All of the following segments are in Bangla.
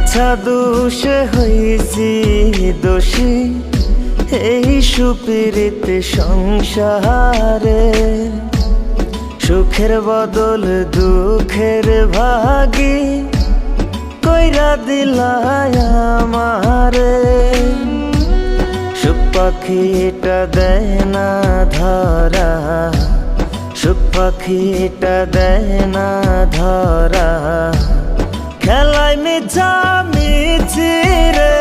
মিছা দোষে হয়েছি দোষী এই সুপীড়িত সংসারে। সুখের বদল দুঃখের ভাগী কইরা দিলায় আমারে। সুখ পাখিটা দেয় না ধরা, সুখ পাখিটা দেয় না ধরা, খেলায় মিছা মিছি রে।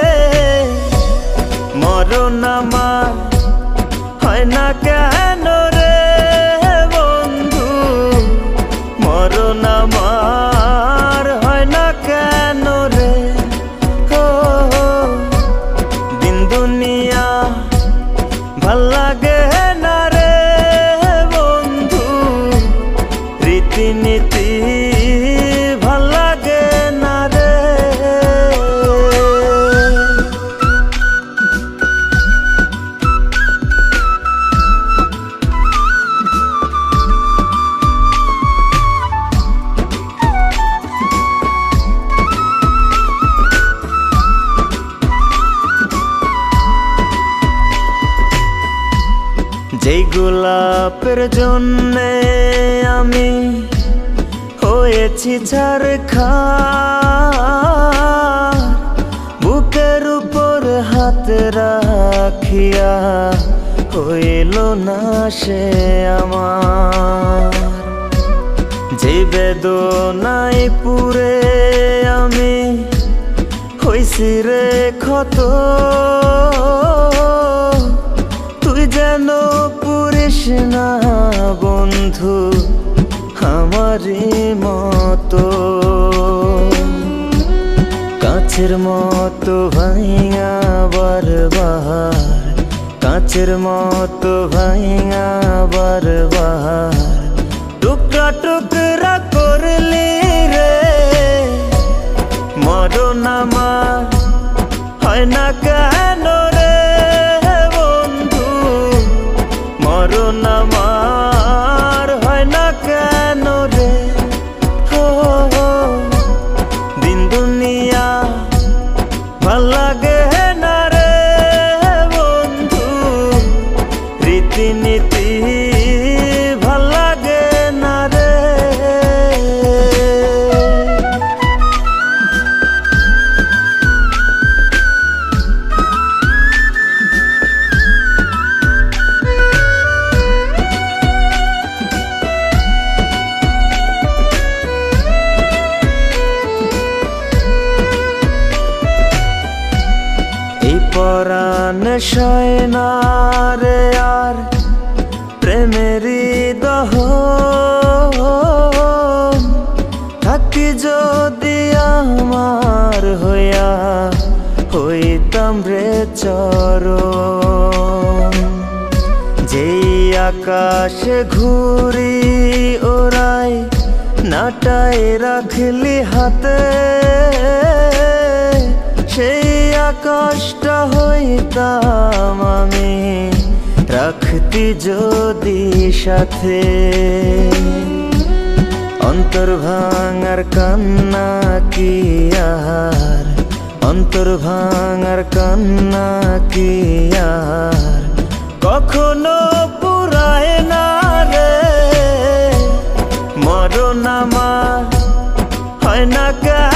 মরণ আমার হয় না কেন রে বন্ধু, মরণ আমার হয় না কেন রে। ও দিন দুনিয়া ভাল লাগে না রে বন্ধু, রীতিনীতি ভাল লাগে না রে। যেই গোলাপের জন্যে আমি হয়েছি ছারখার, বুকের উপর হাত রাখিয়া হইল না সে আমার। যে বেদনায় পুরে আমি হইছি রে ক্ষত, তুই যেন পুরিস না বন্ধু আমারই মতো। কাছের মতো ভাইয়া বারবার, কাছের মতো ভাইয়া বারবার, টুকরা টুকরা করলি রে। মরণ আমার হয় না কেন রে বন্ধু, মরণ আমার হয় না কেন রে। ও দিন দুনিয়া ভাল লাগে না রে বন্ধু, রীতিনীতি ভাল লাগে না রে। পরাণ সয় না রে আর প্রেমেরই দহন, থাকি যদি আমার হইয়া হইতাম রে চরণ। যেই আকাশে ঘুরি ওরাই নাটায় রাখলি হাতে, সেই আকাশটা হইতাম আমি রাখতি যদি সাথে। অন্তর ভাঙার কান্না কি আর, অন্তর ভাঙার কান্না কি আর কখনো পুরায় না রে। মরণ আমার হয় না কেন